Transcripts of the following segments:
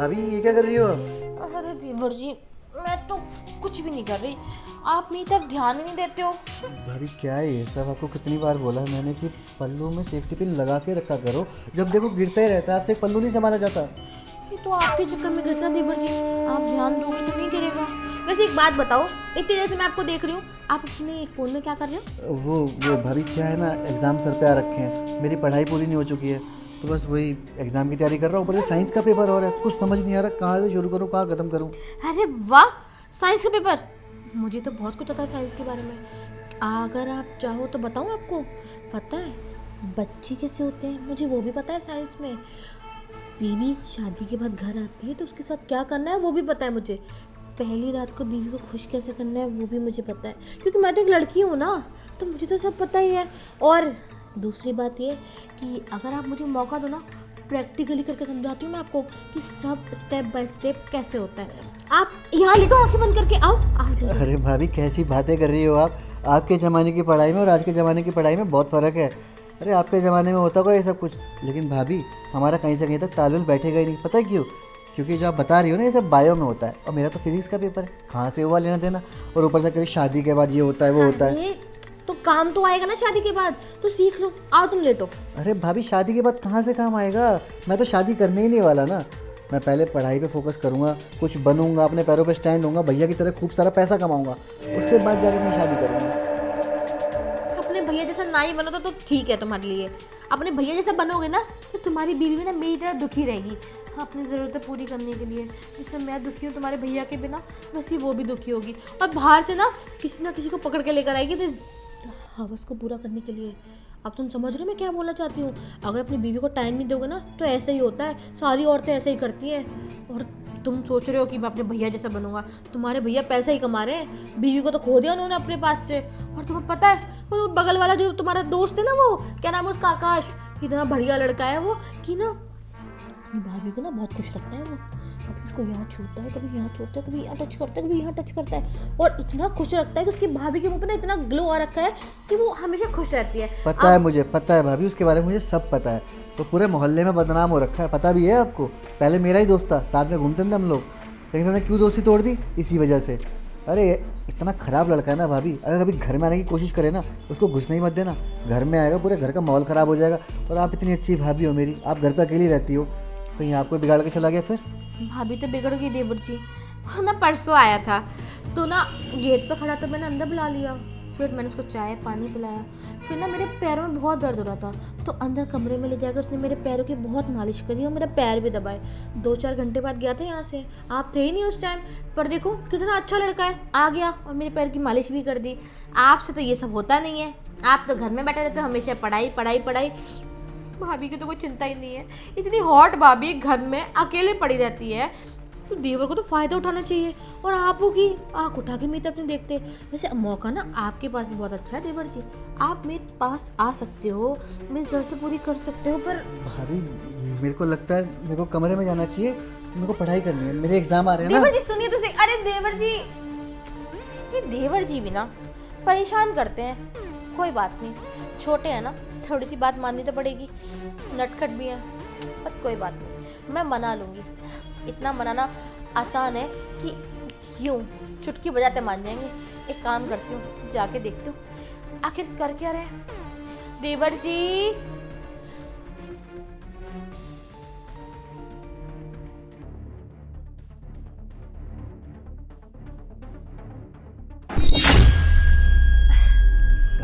भाभी ये क्या कर रही हो? अरे देवर जी, मैं तो कुछ भी नहीं कर रही। आप मेरी तरफ ध्यान ही नहीं देते हो। भाभी क्या है ये सब? आपको कितनी बार बोला है मैंने कि पल्लू में सेफ्टी पिन लगा के रखा करो, जब देखो गिरता ही रहता है, आपसे एक पल्लू नहीं संभाला जाता। ये तो आपके चक्कर में गिरता देवर जी। आप ध्यान दोगे तो नहीं गिरेगा। वैसे एक बात बताओ, इतनी देर से मैं आपको देख रही हूँ, आप अपने फ़ोन में क्या कर रहे हो? वो भाभी क्या है ना, एग्ज़ाम सर पे आ रखे हैं, मेरी पढ़ाई पूरी नहीं हो चुकी है, तो बस वही एग्ज़ाम की तैयारी कर रहा हूँ। ऊपर से साइंस का पेपर हो रहा है, कुछ समझ नहीं आ रहा कहाँ से शुरू करूँ कहाँ ख़त्म करूँ। अरे वाह, साइंस का पेपर! मुझे तो बहुत कुछ पता है साइंस के बारे में। अगर आप चाहो तो बताऊँ आपको। पता है बच्चे कैसे होते हैं, मुझे वो भी पता है साइंस में। बीवी शादी के बाद घर आती है तो उसके साथ क्या करना है वो भी पता है मुझे। पहली रात को बीवी को खुश कैसे करना है वो भी मुझे पता है, क्योंकि मैं तो एक लड़की हूँ ना, तो मुझे तो सब पता ही है। और दूसरी बात ये कि अगर आप मुझे मौका दो ना, प्रैक्टिकली करके समझाती हूँ मैं आपको कि सब स्टेप बाय स्टेप कैसे होता है। आप यहाँ लेटो, आंखें बंद करके आओ आओ जल्दी। अरे भाभी कैसी बातें कर रही हो आप? आपके ज़माने की पढ़ाई में और आज के ज़माने की पढ़ाई में बहुत फ़र्क है। अरे आपके ज़माने में होता होगा ये सब कुछ, लेकिन भाभी हमारा कहीं से कहीं तक तालमेल बैठेगा ही नहीं। पता है क्यों? क्योंकि जो आप बता रही हो ना ये सब बायो में होता है, और मेरा तो फिजिक्स का पेपर है, कहाँ से हुआ लेना देना। और ऊपर से कभी शादी के बाद ये होता है वो होता है। अरे तो काम तो आएगा ना शादी के बाद, तो सीख लो। आओ तुम लेटो। अरे भाभी शादी के बाद कहाँ से काम आएगा? मैं तो शादी करने ही नहीं वाला ना। मैं पहले पढ़ाई पे फोकस करूँगा, कुछ बनूंगा, अपने पैरों पे स्टैंड होऊंगा, भैया की तरह खूब सारा पैसा कमाऊंगा, उसके बाद जाकर मैं शादी करूँगा। अपने भैया जैसा ना ही बनो तो ठीक है तुम्हारे लिए। अपने भैया जैसा बनोगे ना तो तुम्हारी बीवी भी ना मेरी तरह दुखी रहेगी। अपनी ज़रूरतें पूरी करने के लिए जैसे मैं दुखी हूँ तुम्हारे भैया के बिना, वैसे वो भी दुखी होगी। और बाहर से ना किसी को पकड़ के लेकर आएगी फिर हवस को पूरा करने के लिए। अब तुम समझ रहे हो मैं क्या बोलना चाहती हूँ? अगर अपनी बीवी को टाइम नहीं दोगे ना तो ऐसा ही होता है, सारी औरतें ऐसे ही करती हैं। और तुम सोच रहे हो कि मैं अपने भैया जैसा बनूंगा। तुम्हारे भैया पैसा ही कमा रहे हैं, बीवी को तो खो दिया उन्होंने अपने पास से। और तुम्हें पता है वो बगल वाला जो तुम्हारा दोस्त है ना, वो क्या नाम है उसका, आकाश, इतना बढ़िया लड़का है वो कि ना अपनी भाभी को ना बहुत खुश रखता है वो। कभी उसको यहाँ छूता है, कभी यहाँ छूता है, कभी यहाँ टच करता है, कभी यहाँ टच करता है, और इतना खुश रखता है कि उसकी भाभी के मुंह पे ना इतना ग्लो आ रखा है कि वो हमेशा खुश रहती है। पता है मुझे, पता है भाभी, उसके बारे में मुझे सब पता है। तो पूरे मोहल्ले में बदनाम हो रखा है, पता भी है आपको। पहले मेरा ही दोस्त था, साथ में घूमते थे हम लोग, लेकिन हमने क्यों दोस्ती तोड़ दी? इसी वजह से। अरे इतना ख़राब लड़का है ना भाभी, अगर कभी घर में आने की कोशिश करे ना उसको घुसने ही मत देना। घर में आएगा पूरे घर का माहौल ख़राब हो जाएगा। और आप इतनी अच्छी भाभी हो मेरी, आप घर पे अकेली रहती हो, कहीं आपको बिगाड़ के चला गया फिर? भाभी तो बिगड़ गई देवर जी। वो ना परसों आया था तो ना गेट पे खड़ा, तो मैंने अंदर बुला लिया, फिर मैंने उसको चाय पानी पिलाया। फिर ना मेरे पैरों में बहुत दर्द हो रहा था तो अंदर कमरे में ले जाकर उसने मेरे पैरों की बहुत मालिश करी और मेरा पैर भी दबाए। 2-4 घंटे बाद गया था यहाँ से, आप थे ही नहीं उस टाइम, पर देखो कितना अच्छा लड़का है, आ गया और मेरे पैर की मालिश भी कर दी। आपसे तो ये सब होता नहीं है, आप तो घर में बैठे रहते हो, हमेशा पढ़ाई पढ़ाई पढ़ाई। भाभी की तो कोई चिंता ही नहीं है, इतनी हॉट भाभी घर में अकेले पड़ी रहती है, तो देवर को तो फ़ायदा उठाना चाहिए। और आपो की आँख उठा के मेरी तरफ नहीं देखते। वैसे मौका ना आपके पास भी बहुत अच्छा है देवर जी, आप मेरे पास आ सकते हो, मेरी ज़रूरतें पूरी कर सकते हो। पर भाभी मेरे को लगता है मेरे को कमरे में जाना चाहिए, मेरे को पढ़ाई करनी है, मेरे एग्ज़ाम आ रहे हैं ना। देवर जी सुनिए तो सही। अरे देवर जी, ये देवर जी भी ना परेशान करते हैं। कोई बात नहीं, छोटे हैं ना, थोड़ी सी बात माननी तो पड़ेगी, नटखट भी हैं, पर कोई बात नहीं, मैं मना लूँगी। इतना मनाना आसान है कि यूँ चुटकी बजाते मान जाएंगे। एक काम करती हूँ, जाके देखती हूँ आखिर कर क्या रहे हैं। देवर जी,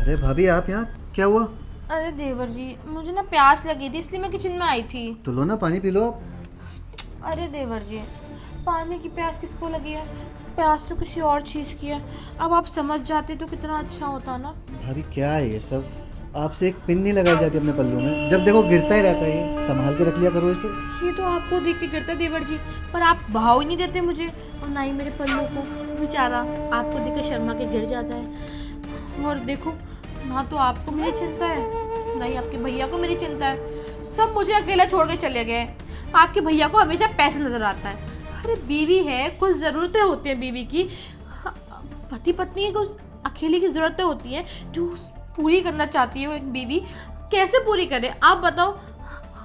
अरे भाभी आप यहाँ, क्या हुआ? अरे देवर जी मुझे ना प्यास लगी थी इसलिए मैं किचन में आई थी। तो लो ना पानी पी लो आप। अरे देवर जी, पानी की प्यास किसको लगी है? प्यास तो किसी और चीज़ की है। अब आप समझ जाते तो कितना अच्छा होता ना। भाभी क्या है ये सब? आपसे एक पिन नहीं लगाई जाती अपने पल्लू में, जब देखो गिरता ही रहता है, ये संभाल के रख लिया करो इसे। ये तो आपको देख के गिरता है देवर जी, पर आप भाव ही नहीं देते मुझे और ना ही मेरे पल्लू को। तो बेचारा आपको देख के शर्मा के गिर जाता है। और देखो ना तो आपको मेरी चिंता है, ना ही आपके भैया को मेरी चिंता है, सब मुझे अकेला छोड़ के चले गए। आपके भैया को हमेशा पैसे नजर आता है। अरे बीवी है, कुछ ज़रूरतें होती हैं बीवी की, पति पत्नी को अकेले की ज़रूरतें होती हैं जो पूरी करना चाहती है वो एक बीवी। कैसे पूरी करे आप बताओ?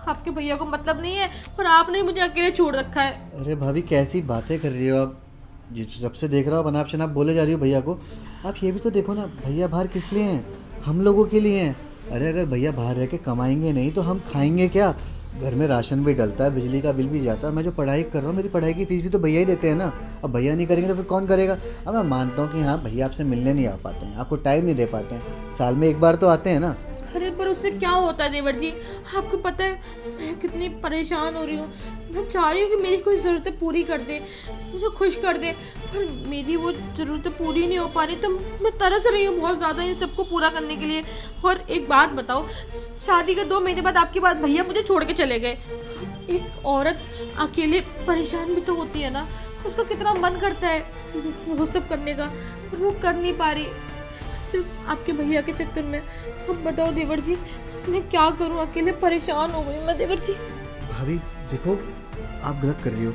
आपके भैया को मतलब नहीं है और आपने मुझे अकेले छोड़ रखा है। अरे भाभी कैसी बातें कर रही हो आप, जी सबसे देख रहा हो अनाप शनाप बोले जा रही हो भैया को। आप ये भी तो देखो ना, भैया बाहर किस लिए हैं? हम लोगों के लिए हैं। अरे अगर भैया बाहर रह के कमाएंगे नहीं तो हम खाएंगे क्या? घर में राशन भी डलता है, बिजली का बिल भी जाता है। मैं जो पढ़ाई कर रहा हूँ मेरी पढ़ाई की फीस भी तो भैया ही देते हैं ना। अब भैया नहीं करेंगे तो फिर कौन करेगा? अब मैं मानता हूँ कि हाँ भैया आपसे मिलने नहीं आ पाते हैं, आपको टाइम नहीं दे पाते हैं, साल में एक बार तो आते हैं ना। अरे पर उससे क्या होता है देवर जी? आपको पता है मैं कितनी परेशान हो रही हूँ। मैं चाह रही हूँ कि मेरी कोई ज़रूरतें पूरी कर दे, मुझे खुश कर दे, पर मेरी वो ज़रूरतें पूरी नहीं हो पा रही। तो मैं तरस रही हूँ बहुत ज़्यादा इन सबको पूरा करने के लिए। और एक बात बताओ, शादी के 2 महीने बाद आपके बाद भैया मुझे छोड़ के चले गए। एक औरत अकेले परेशान भी तो होती है ना, उसका कितना मन करता है वो सब करने का, पर वो कर नहीं पा रही सिर्फ आपके भैया के चक्कर में। अब बताओ देवर जी मैं क्या करूं? अकेले परेशान हो गई मैं देवर जी। भाभी देखो आप गलत कर रही हो,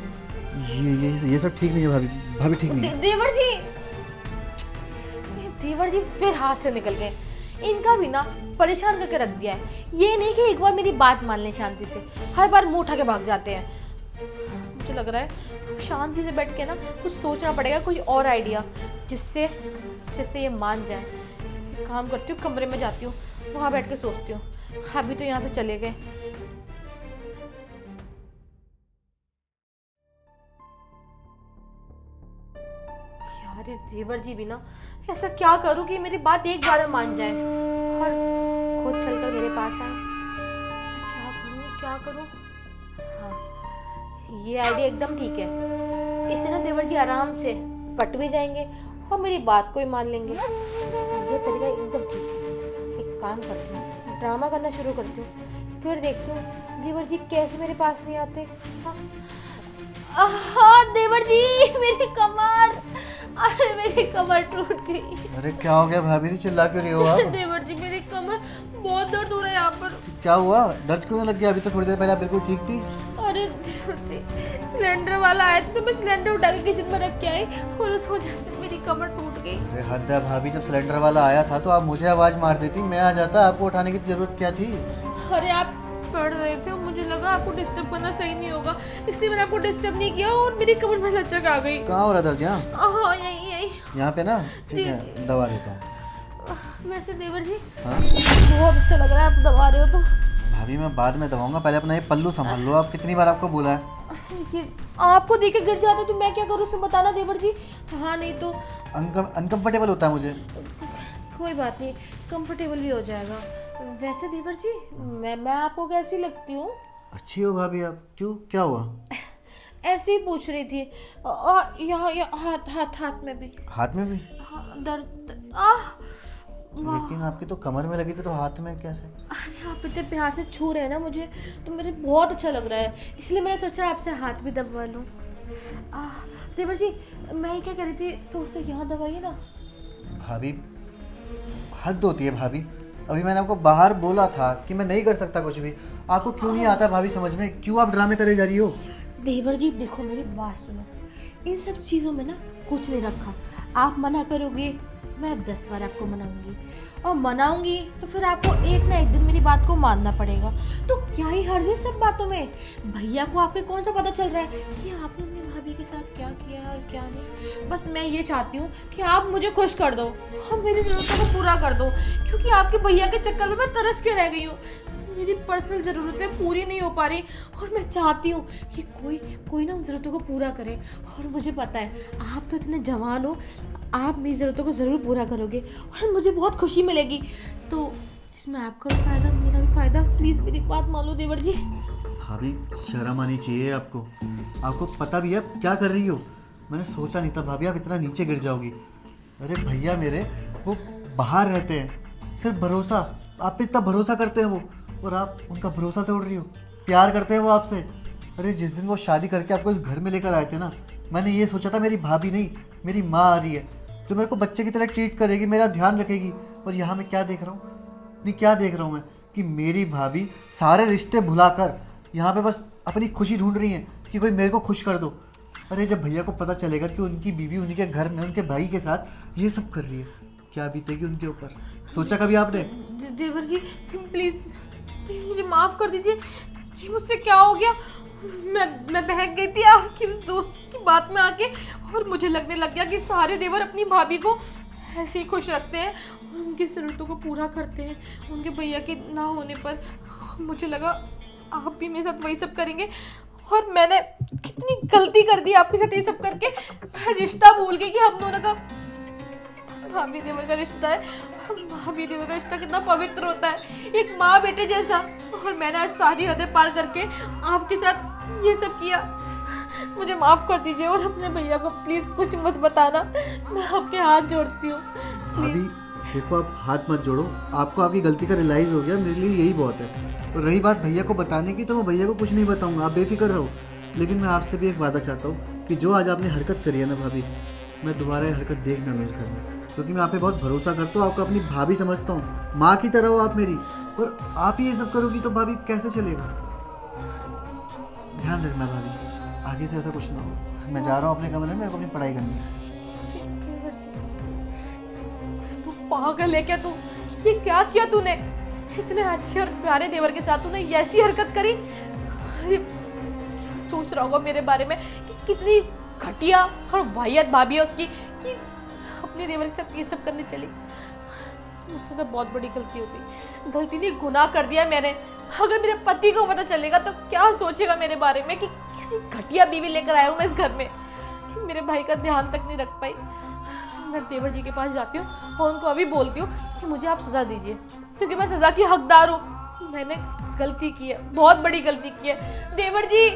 ये सब ठीक नहीं है भाभी, भाभी ठीक नहीं है। देवर जी, ये देवर जी फिर हाथ से निकल गए। इनका भी ना परेशान करके रख दिया है। ये नहीं कि एक बार मेरी बात मान लें शांति से, हर बार मुंह उठा के भाग जाते हैं। मुझे लग रहा है शांति से बैठ के ना कुछ सोचना पड़ेगा, कोई और आइडिया जिससे ये मान जाए। एक काम करती हूँ, कमरे में जाती हूँ, वहाँ बैठ के सोचती हूँ। अभी तो यहाँ से चले गए। यार ये देवर जी भी ना, ऐसा क्या करूँ कि मेरी बात एक बार में मान जाए और खुद चलकर मेरे पास आए। ऐसा क्या करूँ? हाँ, ये आइडिया एकदम ठीक है। इससे ना देवर जी आराम से पट भी जाएंगे और मेरी बात को ही मान लेंगे। ये तरीका एकदम ठीक है। एक काम करती हूँ, ड्रामा करना शुरू करती हूँ, फिर देखती हूँ देवर जी कैसे मेरे पास नहीं आते। हाँ देवर जी, मेरी कमर, अरे मेरी कमर टूट गई। अरे क्या हो गया भाभी, चिल्ला क्यों रही हो आप? देवर जी मेरी कमर बहुत दर्द हो रहा है यहाँ पर। क्या हुआ, दर्द क्यों लग गया? अभी तो थोड़ी देर पहले आप बिल्कुल ठीक थी। अरे देवर जी, सिलेंडर वाला आया था तो मैं सिलेंडर उठा के किचन में रख के आई और उस वजह से मेरी कमर टूट गई। अरे हद है भाभी, जब सिलेंडर वाला आया था तो आप मुझे आवाज मार देती, मैं आ जाता। आपको उठाने की जरूरत क्या थी? अरे आप पढ़ रहे थे, मुझे लगा आपको डिस्टर्ब करना सही नहीं होगा, इसलिए मैंने आपको डिस्टर्ब नहीं किया और मेरी कमर में लचक आ गई। कहाँ हो रहा दर्द? यहाँ? हाँ यही यहाँ पे ना, ठीक जी, है दवा देता हूँ। वैसे देवर जी हाँ बहुत अच्छा लग रहा है आप दबा रहे हो तो। भाभी मैं बाद में दबाऊंगा, पहले अपना ये पल्लू संभाल लो। आप कितनी बार आपको बोला है? ये आपको देख के गिर जाते तो मैं क्या करूँ उसमें बताना देवर जी। हाँ नहीं तो अनकंफर्टेबल होता है मुझे। कोई बात नहीं, कंफर्टेबल भी हो जाएगा। वैसे देवर जी मैं आपको कैसी लगती हूँ? अच्छी हो भाभी आप। क्यों, क्या हुआ? ऐसे ही पूछ रही थी। यहाँ हाथ में भी। हाथ में भी? हाँ, दर्द लेकिन आपकी तो कमर में लगी थी तो हाथ में कैसे? अरे आप इतने प्यार से छू रहे हैं ना मुझे, तो मुझे बहुत अच्छा लग रहा है, इसलिए मैंने सोचा आपसे हाथ भी दबवा लूँ। देवर जी मैं ये क्या कह रही थी, तो उसे यहाँ दबाइए ना। भाभी हद होती है भाभी। अभी मैंने आपको बाहर बोला था कि मैं नहीं कर सकता कुछ भी। आपको क्यों नहीं आता भाभी समझ में? क्यों आप ड्रामे करे जा रही हो? देवर जी देखो मेरी बात सुनो, इन सब चीज़ों में ना कुछ नहीं रखा। आप मना करोगे, मैं 10 बार आपको मनाऊंगी, और मनाऊंगी तो फिर आपको एक ना एक दिन मेरी बात को मानना पड़ेगा। तो क्या ही हर्ज है सब बातों में? भैया को आपके कौन सा पता चल रहा है कि आपने अपनी भाभी के साथ क्या किया है और क्या नहीं? बस मैं ये चाहती हूँ कि आप मुझे खुश कर दो और मेरी ज़रूरतों को पूरा कर दो, क्योंकि आपके भैया के चक्कर में मैं तरस के रह गई हूँ। मेरी पर्सनल ज़रूरतें पूरी नहीं हो पा रही और मैं चाहती हूँ कि कोई ना उन ज़रूरतों को पूरा करे। और मुझे पता है आप तो इतने जवान हो, आप मेरी ज़रूरतों को ज़रूर पूरा करोगे और मुझे बहुत खुशी मिलेगी। तो इसमें आपका भी फ़ायदा, मेरा भी फ़ायदा। प्लीज़ मेरी बात मान लो देवर जी। भाभी शर्म आनी चाहिए आपको। आपको पता भी है आप क्या कर रही हो? मैंने सोचा नहीं था भाभी आप इतना नीचे गिर जाओगी। अरे भैया मेरे वो बाहर रहते हैं, सिर्फ भरोसा, आप पे इतना भरोसा करते हैं वो, और आप उनका भरोसा तोड़ रही हो। प्यार करते हैं वो आपसे। अरे जिस दिन वो शादी करके आपको इस घर में लेकर आए थे ना, मैंने ये सोचा था मेरी भाभी नहीं मेरी माँ आ रही है जो मेरे को बच्चे की तरह ट्रीट करेगी, मेरा ध्यान रखेगी। और यहाँ मैं क्या देख रहा हूँ, नहीं क्या देख रहा हूँ मैं, कि मेरी भाभी सारे रिश्ते भुलाकर यहाँ पे बस अपनी खुशी ढूंढ रही हैं कि कोई मेरे को खुश कर दो। अरे जब भैया को पता चलेगा कि उनकी बीवी उन्हीं के घर में उनके भाई के साथ ये सब कर रही है, क्या बीतेगी उनके ऊपर? सोचा कभी आपने? देवर जी प्लीज़ मुझे माफ़ कर दीजिए। ये मुझसे क्या हो गया? मैं बहक गई थी आपकी उस दोस्त की बात में आके, और मुझे लगने लग गया कि सारे देवर अपनी भाभी को ऐसे ही खुश रखते हैं और उनकी ज़रूरतों को पूरा करते हैं उनके भैया के ना होने पर। मुझे लगा आप भी मेरे साथ वही सब करेंगे, और मैंने कितनी गलती कर दी आपके साथ ये सब करके। मैं रिश्ता भूल गई कि हम दोनों का भाभी देवर का रिश्ता है। भाभी देवर का रिश्ता कितना पवित्र होता है, एक माँ बेटे जैसा। और मैंने आज सारी हदें पार करके आपके साथ ये सब किया। मुझे माफ़ कर दीजिए, और अपने भैया को प्लीज़ कुछ मत बताना, मैं आपके हाथ जोड़ती हूँ। भाभी देखो, आप हाथ मत जोड़ो, आपको आपकी गलती का रियलाइज़ हो गया, मेरे लिए यही बहुत है। और रही बात भैया को बताने की, तो मैं भैया को कुछ नहीं बताऊंगा, आप बेफिक्र रहो। लेकिन मैं आपसे भी एक वादा चाहता हूँ कि जो आज आपने हरकत करी है ना भाभी, मैं दोबारा ये हरकत देखना नहीं उस घर में, क्योंकि मैं आप पे बहुत भरोसा करता हूँ, आपको अपनी भाभी समझता हूँ, माँ की तरह हो आप मेरी। और आप ही ये सब करोगी तो भाभी कैसे चलेगा? ध्यान रखना भाभी, आगे से ऐसा कुछ ना हो। मैं जा रहा हूँ अपने कमरे में, मेरे को अपनी पढ़ाई करनी है। तू पागल है क्या? तू ये क्या किया तूने? इतने अच्छे और प्यारे देवर के साथ तूने ऐसी हरकत करी। अरे क्या सोच रहा होगा मेरे बारे में कि कितनी घटिया और वाहियात भाभी है उसकी कि अपने देवर के साथ ये सब करने चली। मुझसे तो बहुत बड़ी गलती हो गई, गलती नहीं गुनाह कर दिया मैंने। अगर मेरे पति को पता चलेगा तो क्या सोचेगा मेरे बारे में कि किसी घटिया बीवी लेकर आया हूँ मैं इस घर में, कि मेरे भाई का ध्यान तक नहीं रख पाई। मैं देवर जी के पास जाती हूँ और उनको अभी बोलती हूँ कि मुझे आप सज़ा दीजिए, क्योंकि मैं सज़ा की हकदार हूँ। मैंने गलती की है, बहुत बड़ी गलती की है। देवर जी